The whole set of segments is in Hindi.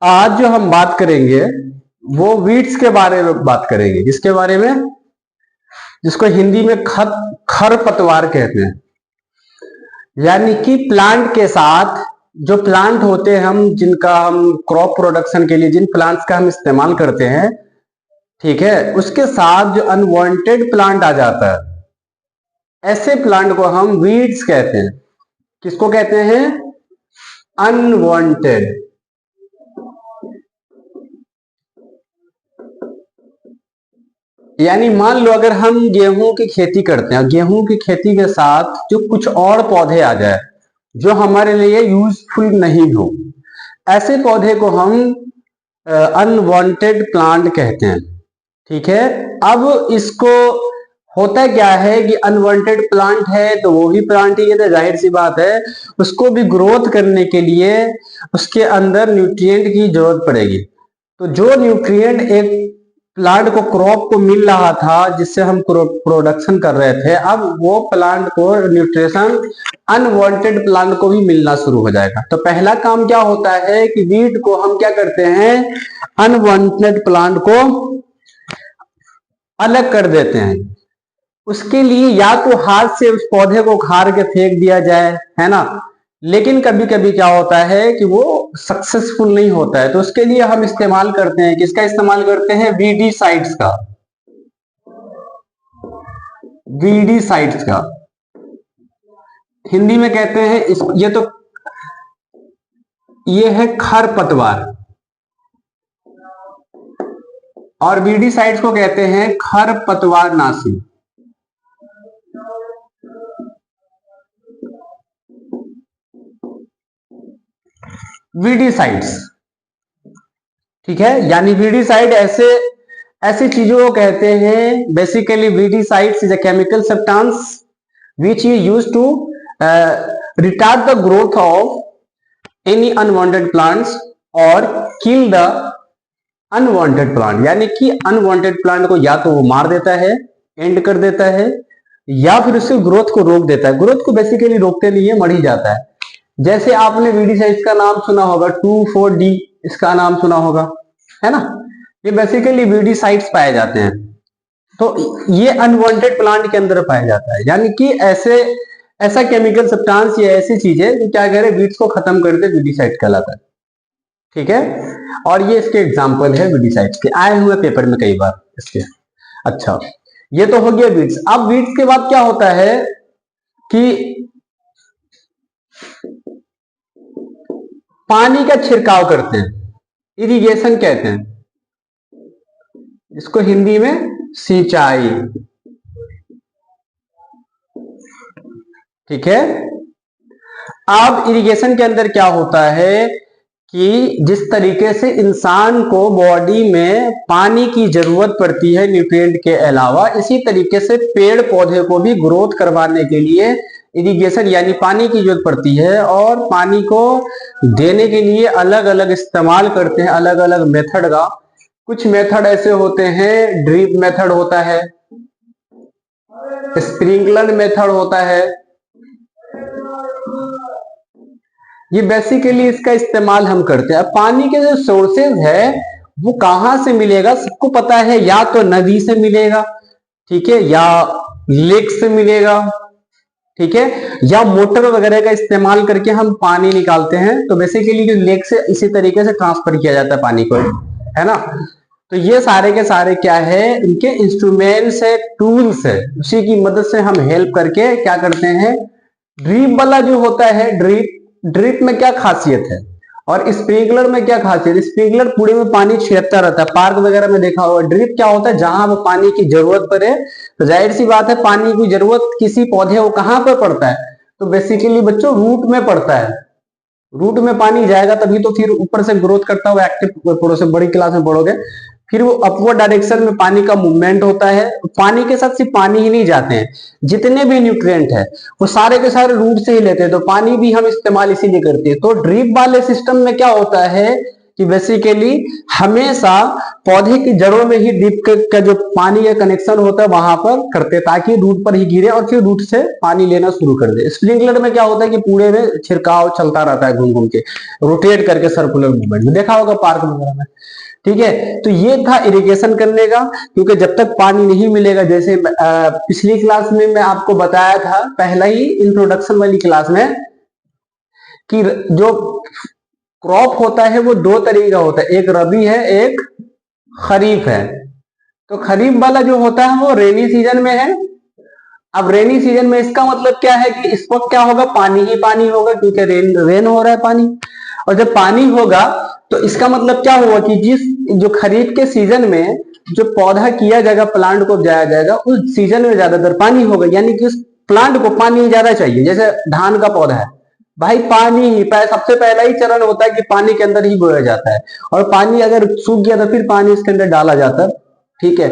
आज जो हम बात करेंगे वो वीड्स के बारे में बात करेंगे। किसके बारे में? जिसको हिंदी में खरपतवार कहते हैं। यानी कि प्लांट के साथ जो प्लांट होते हैं हम जिनका हम क्रॉप प्रोडक्शन के लिए जिन प्लांट्स का हम इस्तेमाल करते हैं, ठीक है, उसके साथ जो अनवांटेड प्लांट आ जाता है, ऐसे प्लांट को हम वीड्स कहते हैं। किसको कहते हैं? अनवांटेड। यानी मान लो अगर हम गेहूं की खेती करते हैं, गेहूं की खेती के साथ जो कुछ और पौधे आ जाए जो हमारे लिए यूजफुल नहीं हो, ऐसे पौधे को हम अनवांटेड प्लांट कहते हैं। ठीक है, अब इसको होता क्या है कि अनवांटेड प्लांट है तो वो भी प्लांट ही है, तो जाहिर सी बात है उसको भी ग्रोथ करने के लिए उसके अंदर न्यूट्रिएंट की जरूरत पड़ेगी। तो जो न्यूट्रिएंट एक प्लांट को क्रॉप को मिल रहा था जिससे हम प्रोडक्शन कर रहे थे, अब वो प्लांट को न्यूट्रिशन अनवांटेड प्लांट को भी मिलना शुरू हो जाएगा। तो पहला काम क्या होता है कि वीड को हम क्या करते हैं, अनवांटेड प्लांट को अलग कर देते हैं। उसके लिए या तो हाथ से उस पौधे को उखाड़ के फेंक दिया जाए, है ना, लेकिन कभी कभी क्या होता है कि वो सक्सेसफुल नहीं होता है, तो उसके लिए हम इस्तेमाल करते हैं, किसका इस्तेमाल करते हैं? वीडीसाइड्स का। वीडीसाइड्स का हिंदी में कहते हैं ये है खरपतवार, और वीडीसाइड्स को कहते हैं खरपतवार नाशी। वीडीसाइड्स, ठीक है, यानी वीडीसाइड ऐसी चीजों को कहते हैं। Basically weedicides is a chemical substance which is used to retard the growth of any unwanted plants or kill the unwanted plant। यानी कि अनवांटेड प्लांट को या तो वो मार देता है, एंड कर देता है, या फिर उसकी ग्रोथ को रोक देता है। ग्रोथ को बेसिकली रोकते नहीं है, मर ही जाता है। जैसे आपने वीडीसाइड्स का नाम सुना होगा, 2,4-D इसका नाम सुना होगा, है ना, ये बेसिकली वीडीसाइड्स पाए जाते हैं। तो ये अनवांटेड प्लांट के अंदर पाया जाता है, यानी कि ऐसा केमिकल सब्सटेंस या ऐसी चीजें जो क्या करे, वीड्स को खत्म कर दे, वीडीसाइड कहलाता है। ठीक है, और ये इसके एग्जांपल है वीडीसाइड्स के, आए हुए पेपर में कई बार इसके। अच्छा, ये तो हो गया वीड्स। अब वीड्स के बाद क्या होता है कि पानी का छिड़काव करते हैं, इरिगेशन कहते हैं, इसको हिंदी में सिंचाई। ठीक है, अब इरिगेशन के अंदर क्या होता है कि जिस तरीके से इंसान को बॉडी में पानी की जरूरत पड़ती है न्यूट्रिएंट के अलावा, इसी तरीके से पेड़ पौधे को भी ग्रोथ करवाने के लिए इरिगेशन यानी पानी की जरूरत पड़ती है, और पानी को देने के लिए अलग अलग इस्तेमाल करते हैं, अलग अलग मेथड का। कुछ मेथड ऐसे होते हैं, ड्रिप मेथड होता है, स्प्रिंकलर मेथड होता है। ये बेसिकली इसका इस्तेमाल हम करते हैं। पानी के जो सोर्सेज है वो कहां से मिलेगा, सबको पता है, या तो नदी से मिलेगा, ठीक है, या लेक से मिलेगा, ठीक है, या मोटर वगैरह का इस्तेमाल करके हम पानी निकालते हैं। तो बेसिकली जो लेक से इसी तरीके से ट्रांसफर किया जाता है पानी को, है ना। तो ये सारे के सारे क्या है, इनके इंस्ट्रूमेंट्स है, टूल्स है, उसी की मदद से हम हेल्प करके क्या करते हैं। ड्रिप वाला जो होता है, ड्रिप में क्या खासियत है और स्प्रिंकलर में क्या खासियत? स्प्रिंकलर पूरे में पानी छिड़कता रहता है, पार्क वगैरह में देखा होगा। ड्रिप क्या होता है, जहां वो पानी की जरूरत पड़े, तो जाहिर सी बात है पानी की जरूरत किसी पौधे को कहां पर पड़ता है, तो बेसिकली बच्चों रूट में पड़ता है। रूट में पानी जाएगा तभी तो फिर ऊपर से ग्रोथ करता हुआ एक्टिव पौधों से बड़ी क्लास में पढ़ोगे, फिर वो अपवर्ड डायरेक्शन में पानी का मूवमेंट होता है। पानी के साथ सिर्फ पानी ही नहीं जाते हैं, जितने भी न्यूट्रिएंट है वो सारे के सारे रूट से ही लेते हैं, तो पानी भी हम इस्तेमाल इसीलिए करते हैं। तो ड्रिप वाले सिस्टम में क्या होता है कि बेसिकली हमेशा पौधे की जड़ों में ही ड्रिप का जो पानी का कनेक्शन होता है वहां पर करते हैं, ताकि रूट पर ही गिरे और फिर रूट से पानी लेना शुरू कर दे। स्प्रिंकलर में क्या होता है कि पूरे में छिड़काव चलता रहता है, घूम घूम के रोटेट करके सर्कुलर मूवमेंट में, देखा होगा पार्क वगैरह में। ठीक है, तो ये था इरिगेशन करने का, क्योंकि जब तक पानी नहीं मिलेगा, जैसे पिछली क्लास में मैं आपको बताया था, पहला ही इंट्रोडक्शन वाली क्लास में, कि जो क्रॉप होता है वो दो तरीके का होता है, एक रबी है, एक खरीफ है। तो खरीफ वाला जो होता है वो रेनी सीजन में है। अब रेनी सीजन में इसका मतलब क्या है कि इस वक्त क्या होगा, पानी ही पानी होगा, क्योंकि रेन हो रहा है पानी। और जब पानी होगा तो इसका मतलब क्या हुआ कि जिस जो खरीफ के सीजन में जो पौधा किया जाएगा, प्लांट को उगाया जाएगा, उस सीजन में ज्यादातर पानी होगा, यानी कि उस प्लांट को पानी ज्यादा चाहिए। जैसे धान का पौधा है भाई, पानी ही सबसे पहला ही चरण होता है कि पानी के अंदर ही बोया जाता है, और पानी अगर सूख गया तो फिर पानी इसके अंदर डाला जाता है। ठीक है,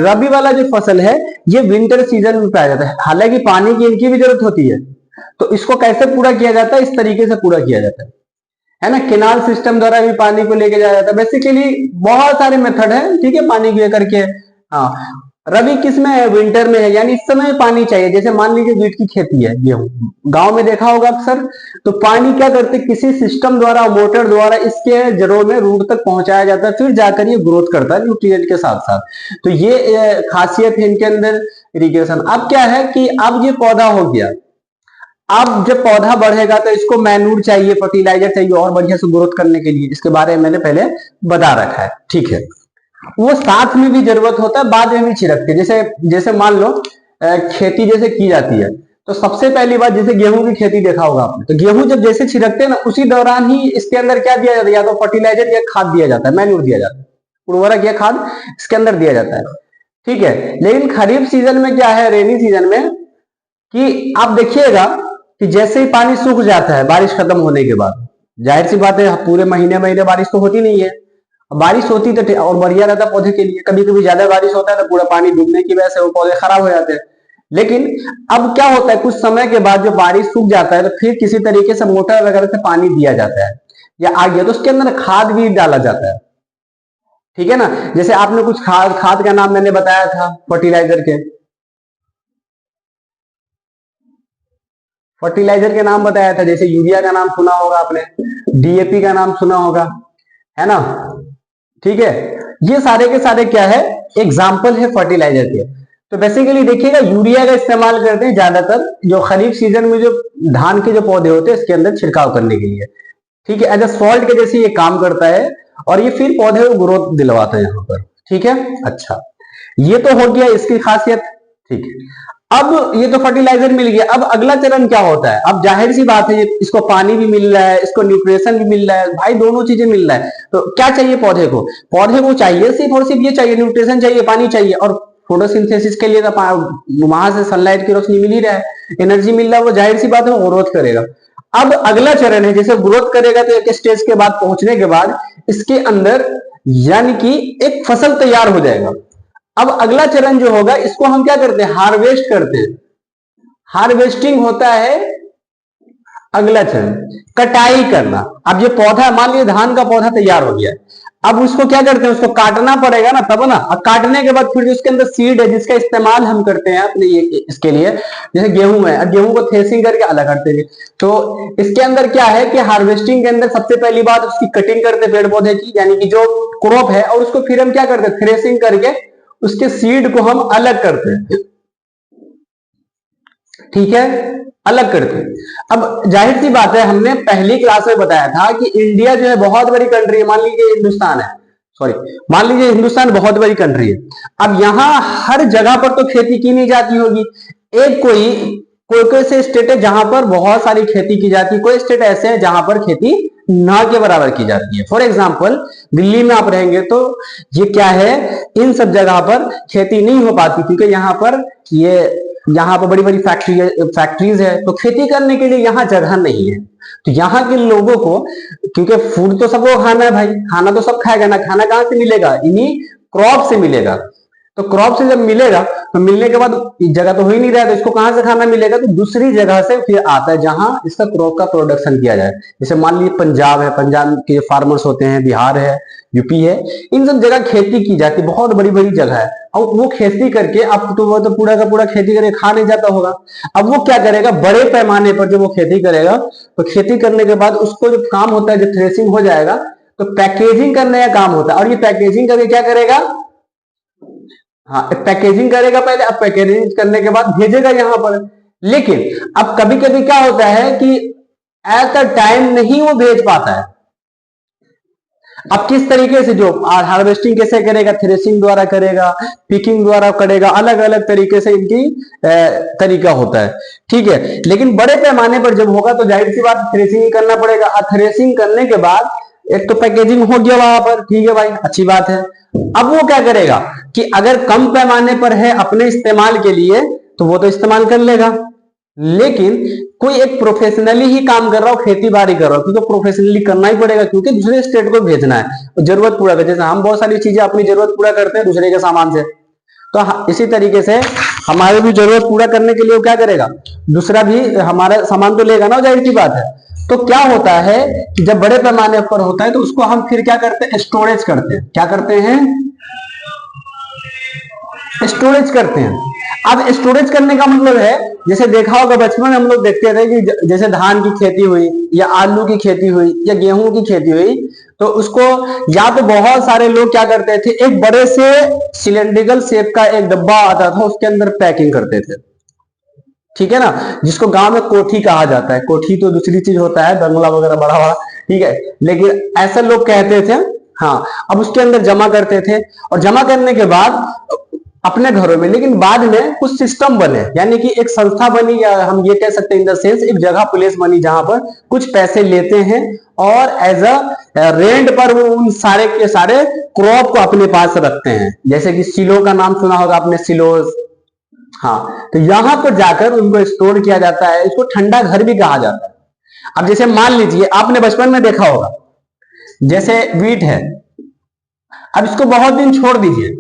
रबी वाला जो फसल है ये विंटर सीजन में पाया जाता है। हालांकि पानी की इनकी भी जरूरत होती है, तो इसको कैसे पूरा किया जाता है, इस तरीके से पूरा किया जाता है ना, केनाल सिस्टम द्वारा भी पानी को लेके जाया जाता है। बेसिकली बहुत सारे मेथड है, ठीक है, पानी को लेकर के। हाँ, रबी किस में है, विंटर में है, यानी इस समय पानी चाहिए। जैसे मान लीजिए वीट की खेती है, गेहूं, गांव में देखा होगा अक्सर, तो पानी क्या करते, किसी सिस्टम द्वारा, मोटर द्वारा इसके जड़ों में, रूट तक पहुंचाया जाता है, फिर जाकर ये ग्रोथ करता है न्यूट्रिएंट के साथ साथ। तो ये खासियत है इनके अंदर इरिगेशन। अब क्या है कि अब ये पौधा हो गया, अब जब पौधा बढ़ेगा तो इसको मैनूर चाहिए, फर्टिलाइजर चाहिए और बढ़िया से ग्रोथ करने के लिए। इसके बारे में मैंने पहले बता रखा है, ठीक है। वो साथ में भी जरूरत होता है, बाद में भी छिड़कते। जैसे जैसे मान लो खेती जैसे की जाती है, तो सबसे पहली बात, जैसे गेहूं की खेती देखा होगा आपने, तो गेहूं जब जैसे छिड़कते हैं ना, उसी दौरान ही इसके अंदर क्या दिया जाता है, या तो फर्टिलाइजर या खाद दिया जाता है, मैन्यूर दिया जाता है, उर्वरक या खाद इसके अंदर दिया जाता है। ठीक है, लेकिन खरीफ सीजन में क्या है, रेनी सीजन में, कि आप देखिएगा कि जैसे ही पानी सूख जाता है बारिश खत्म होने के बाद, जाहिर सी बात है पूरे महीने महीने बारिश तो होती नहीं है, बारिश होती तो और बढ़िया रहता पौधे के लिए। कभी कभी ज्यादा बारिश होता है तो पूरा पानी डूबने की वजह से वो पौधे खराब हो जाते हैं। लेकिन अब क्या होता है, कुछ समय के बाद जब बारिश सूख जाता है तो फिर किसी तरीके से मोटर वगैरह से पानी दिया जाता है, या आ गया तो उसके अंदर खाद भी डाला जाता है। ठीक है ना, जैसे आपने कुछ खाद का नाम मैंने बताया था, फर्टिलाइजर के नाम बताया था, जैसे यूरिया का नाम सुना होगा आपने, डीएपी का नाम सुना होगा, है ना। ठीक है, ये सारे के सारे क्या है, एग्जाम्पल है फर्टिलाइजर के। तो बेसिकली देखिएगा, यूरिया का इस्तेमाल करते हैं ज्यादातर जो खरीफ सीजन में जो धान के जो पौधे होते हैं इसके अंदर छिड़काव करने के लिए। ठीक है, एज अ सॉल्ट के जैसे ये काम करता है, और ये फिर पौधे को ग्रोथ दिलवाता है यहाँ पर। ठीक है, अच्छा, ये तो हो गया इसकी खासियत। ठीक है, अब ये तो फर्टिलाइजर मिल गया, अब अगला चरण क्या होता है, अब जाहिर सी बात है इसको पानी भी मिल रहा है, इसको न्यूट्रिशन भी मिल रहा है, भाई दोनों चीजें मिल रहा है। तो क्या चाहिए पौधे को, पौधे को चाहिए सिर्फ और सिर्फ ये चाहिए, न्यूट्रिशन चाहिए, पानी चाहिए, और फोटोसिंथेसिस के लिए तो वहां से सनलाइट की रोशनी मिल ही रहा है, एनर्जी मिल रहा है, वो जाहिर सी बात है वो ग्रोथ करेगा। अब अगला चरण है, जैसे ग्रोथ करेगा तो एक स्टेज के बाद पहुंचने के बाद इसके अंदर यानी कि एक फसल तैयार हो जाएगा। अब अगला चरण जो होगा इसको हम क्या करते हैं, हार्वेस्ट करते हैं। हार्वेस्टिंग होता है अगला चरण, कटाई करना। अब ये पौधा, मान लीजिए धान का पौधा तैयार हो गया, अब उसको क्या करते हैं, उसको काटना पड़ेगा ना, तब ना। अब काटने के बाद फिर उसके अंदर सीड है जिसका इस्तेमाल हम करते हैं अपने इसके लिए, जैसे गेहूं है, गेहूं को थ्रेसिंग करके अलग करते हैं। तो इसके अंदर क्या है कि हार्वेस्टिंग के अंदर सबसे पहली बात उसकी कटिंग करते हैं पेड़ पौधे की, यानी कि जो क्रॉप है, और उसको फिर हम क्या करते हैं, थ्रेसिंग करके उसके सीड को हम अलग करते हैं। ठीक है, अलग करते हैं। अब जाहिर सी बात है, हमने पहली क्लास में बताया था कि इंडिया जो है बहुत बड़ी कंट्री है, मान लीजिए हिंदुस्तान है, मान लीजिए हिंदुस्तान बहुत बड़ी कंट्री है। अब यहां हर जगह पर तो खेती की नहीं जाती होगी, एक कोई से स्टेट है जहां पर बहुत सारी खेती की जाती है, कोई स्टेट ऐसे है जहां पर खेती ना के बराबर की जाती है। फॉर एग्जाम्पल दिल्ली में आप रहेंगे तो ये क्या है, इन सब जगह पर खेती नहीं हो पाती, क्योंकि यहाँ पर बड़ी बड़ी फैक्ट्रीज है, तो खेती करने के लिए यहाँ जगह नहीं है। तो यहाँ के लोगों को, क्योंकि फूड तो सबको खाना है भाई, खाना तो सब खाएगा ना, खाना कहां से मिलेगा, इन्हीं क्रॉप से मिलेगा। तो क्रॉप से जब मिलेगा तो मिलने के बाद जगह तो हो ही नहीं रहा है, तो इसको कहां से खाना मिलेगा, तो दूसरी जगह से फिर आता है जहां इसका क्रॉप का प्रोडक्शन किया जाए। जैसे मान लीजिए पंजाब है, पंजाब के फार्मर्स होते हैं, बिहार है, यूपी है, इन सब जगह खेती की जाती है, बहुत बड़ी बड़ी जगह है। और वो खेती करके अब तो वो तो पूरा का पूरा खेती करके खा नहीं जाता होगा। अब वो क्या करेगा, बड़े पैमाने पर जब वो खेती करेगा तो खेती करने के बाद उसको जो काम होता है, जब थ्रेसिंग हो जाएगा तो पैकेजिंग करने का काम होता है। और ये पैकेजिंग करके क्या करेगा, हाँ पैकेजिंग करेगा पहले, अब पैकेजिंग करने के बाद भेजेगा यहां पर। लेकिन अब कभी कभी क्या होता है कि एट द टाइम नहीं वो भेज पाता है। अब किस तरीके से, जो हार्वेस्टिंग कैसे करेगा, थ्रेसिंग द्वारा करेगा, पिकिंग द्वारा करेगा, अलग अलग तरीके से इनकी तरीका होता है, ठीक है। लेकिन बड़े पैमाने पर जब होगा तो जाहिर सी बात थ्रेसिंग करना पड़ेगा। और थ्रेसिंग करने के बाद एक तो पैकेजिंग हो गया वहां पर, ठीक है भाई, अच्छी बात है। अब वो क्या करेगा कि अगर कम पैमाने पर है अपने इस्तेमाल के लिए तो वो तो इस्तेमाल कर लेगा। लेकिन कोई एक प्रोफेशनली ही काम कर रहा हो, खेती बाड़ी कर रहा हो, तो प्रोफेशनली करना ही पड़ेगा क्योंकि दूसरे स्टेट को भेजना है, जरूरत पूरा कर, जैसे हम बहुत सारी चीजें अपनी जरूरत पूरा करते हैं दूसरे के सामान से, तो इसी तरीके से हमारे भी जरूरत पूरा करने के लिए वो क्या करेगा, दूसरा भी हमारा सामान तो लेगा ना, जाहिर सी बात है। तो क्या होता है कि जब बड़े पैमाने पर होता है तो उसको हम फिर क्या करते हैं, स्टोरेज करते हैं। क्या करते हैं, स्टोरेज करते हैं। अब स्टोरेज करने का मतलब है, जैसे देखा होगा बचपन में हम लोग देखते थे कि जैसे धान की खेती हुई या आलू की खेती हुई या गेहूं की खेती हुई, तो उसको या तो बहुत सारे लोग क्या करते थे, एक बड़े से सिलेंड्रिकल शेप का एक डब्बा आता था, उसके अंदर पैकिंग करते थे, ठीक है ना, जिसको गांव में कोठी कहा जाता है। कोठी तो दूसरी चीज होता है, बंगला वगैरह बड़ा बड़ा, ठीक है, लेकिन ऐसे लोग कहते थे। हाँ, अब उसके अंदर जमा करते थे और जमा करने के बाद अपने घरों में, लेकिन बाद में कुछ सिस्टम बने, यानी कि एक संस्था बनी, या हम ये कह सकते हैं इन द सेंस एक जगह प्लेस बनी जहां पर कुछ पैसे लेते हैं और एज अ रेंट पर वो उन सारे के सारे क्रॉप को अपने पास रखते हैं। जैसे कि सिलो का नाम सुना होगा आपने, सिलोस, हाँ, तो यहां पर जाकर उनको स्टोर किया जाता है। इसको ठंडा घर भी कहा जाता है। अब जैसे मान लीजिए आपने बचपन में देखा होगा, जैसे वीट है, अब इसको बहुत दिन छोड़ दीजिए,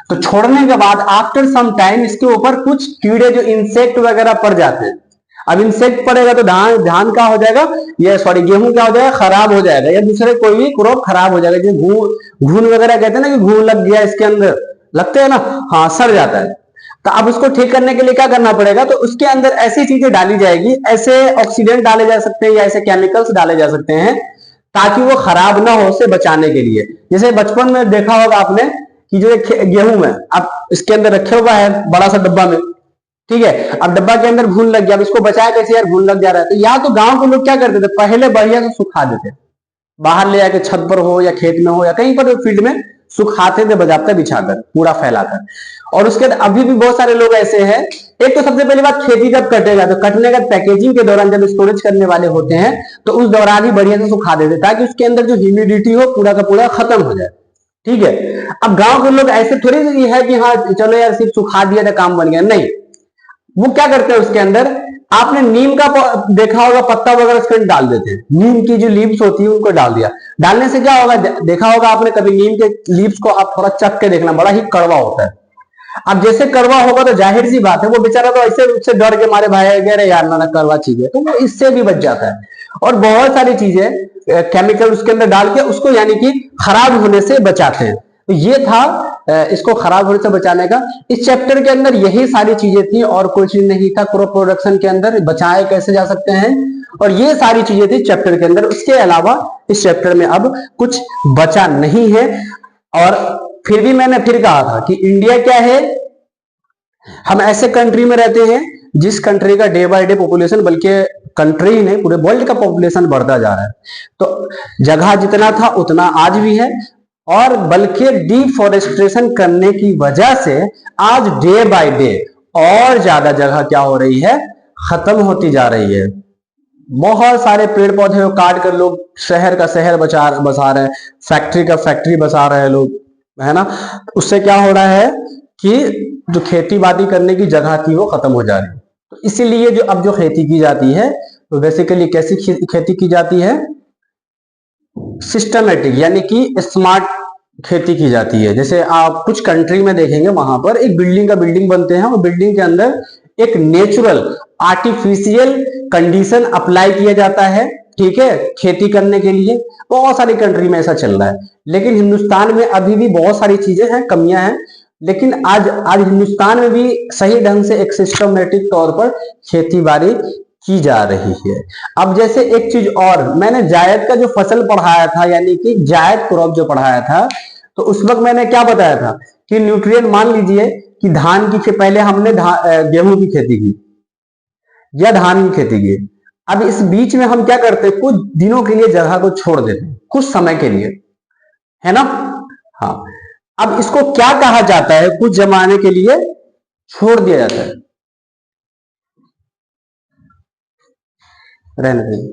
तो छोड़ने के बाद आफ्टर सम टाइम इसके ऊपर कुछ कीड़े जो इंसेक्ट वगैरह पड़ जाते हैं। अब इंसेक्ट पड़ेगा तो धान का हो जाएगा, या सॉरी गेहूं क्या हो जाएगा, खराब हो जाएगा, या दूसरे कोई भी क्रॉप खराब हो जाएगा। जो घून वगैरह कहते हैं ना, कि घून लग गया इसके अंदर, लगते हैं ना, हाँ, सड़ जाता है। तो अब उसको ठीक करने के लिए क्या करना पड़ेगा, तो उसके अंदर ऐसी चीजें डाली जाएगी, ऐसे ऑक्सीडेंट डाले जा सकते हैं या ऐसे केमिकल्स डाले जा सकते हैं ताकि वो खराब ना हो, उसे बचाने के लिए। जैसे बचपन में देखा होगा आपने कि जो गेहूं है, अब इसके अंदर रखे हुआ है बड़ा सा डब्बा में, ठीक है, अब डब्बा के अंदर घुन लग गया, अब इसको बचाया कैसे यार, घुन लग जा रहा है। तो या तो गांव के लोग क्या करते थे, पहले बढ़िया से सुखा देते, बाहर ले जाके छत पर हो या खेत में हो या कहीं पर फील्ड में सुखाते थे, बजाते बिछाकर, पूरा फैलाकर। और उसके बाद अभी भी बहुत सारे लोग ऐसे हैं, एक तो सबसे पहली बात, खेती जब कटेगा तो कटने का पैकेजिंग के दौरान जब स्टोरेज करने वाले होते हैं तो उस दौरान ही बढ़िया से सुखा देते ताकि उसके अंदर जो ह्यूमिडिटी हो पूरा का पूरा खत्म हो जाए, ठीक है। अब गांव के लोग ऐसे थोड़ी है कि हाँ चलो यार सिर्फ सुखा दिया था काम बन गया, नहीं, वो क्या करते हैं उसके अंदर, आपने नीम का देखा होगा, पत्ता वगैरह उसके अंदर डाल देते हैं, नीम की जो लीव्स होती है उनको डाल दिया। डालने से क्या होगा, देखा होगा आपने कभी, नीम के लीव्स को आप थोड़ा चख के देखना, बड़ा ही कड़वा होता है। अब जैसे कड़वा होगा तो जाहिर सी बात है वो बेचारा तो ऐसे उससे डर के मारे भाई अरे यार ना कड़वा चीज है, तो वो इससे भी बच जाता है। और बहुत सारी चीजें केमिकल उसके अंदर डाल के उसको यानी कि खराब होने से बचाते हैं। तो ये था इसको खराब होने से बचाने का। इस चैप्टर के अंदर यही सारी चीजें थी और कोई चीज नहीं था। क्रॉप प्रोडक्शन के अंदर बचाए कैसे जा सकते हैं, और ये सारी चीजें थी चैप्टर के अंदर। उसके अलावा इस चैप्टर में अब कुछ बचा नहीं है। और फिर भी मैंने फिर कहा था कि इंडिया क्या है, हम ऐसे कंट्री में रहते हैं जिस कंट्री का डे बाय डे पॉपुलेशन, बल्कि कंट्री ही नहीं पूरे वर्ल्ड का पॉपुलेशन बढ़ता जा रहा है। तो जगह जितना था उतना आज भी है, और बल्कि डिफॉरेस्टेशन करने की वजह से आज डे बाय डे और ज्यादा जगह क्या हो रही है, खत्म होती जा रही है। बहुत सारे पेड़ पौधे को काट कर लोग शहर का शहर बसा रहे हैं, फैक्ट्री का फैक्ट्री बसा रहे हैं लोग, है ना। उससे क्या हो रहा है कि जो खेती बाड़ी करने की जगह थी वो खत्म हो जा रही है। तो इसीलिए जो अब जो खेती की जाती है तो बेसिकली कैसी खेती की जाती है, सिस्टमेटिक, यानी कि स्मार्ट खेती की जाती है। जैसे आप कुछ कंट्री में देखेंगे, वहां पर एक बिल्डिंग बनते हैं और बिल्डिंग के अंदर एक नेचुरल आर्टिफिशियल कंडीशन अप्लाई किया जाता है, ठीक है, खेती करने के लिए। बहुत सारी कंट्री में ऐसा चल रहा है, लेकिन हिंदुस्तान में अभी भी बहुत सारी चीजें हैं, कमियां हैं। लेकिन आज आज हिंदुस्तान में भी सही ढंग से एक सिस्टमेटिक तौर पर खेती बाड़ी की जा रही है। अब जैसे एक चीज और, मैंने जायद का जो फसल पढ़ाया था, यानी कि जायद क्रॉप जो पढ़ाया था, तो उस वक्त मैंने क्या बताया था कि न्यूट्रिएंट, मान लीजिए कि धान की पहले हमने गेहूं की खेती की या धान की खेती की। अब इस बीच में हम क्या करते हैं, कुछ दिनों के लिए जगह को छोड़ देते हैं, कुछ समय के लिए, है ना। हाँ, अब इसको क्या कहा जाता है, कुछ जमाने के लिए छोड़ दिया जाता है, रहने दें।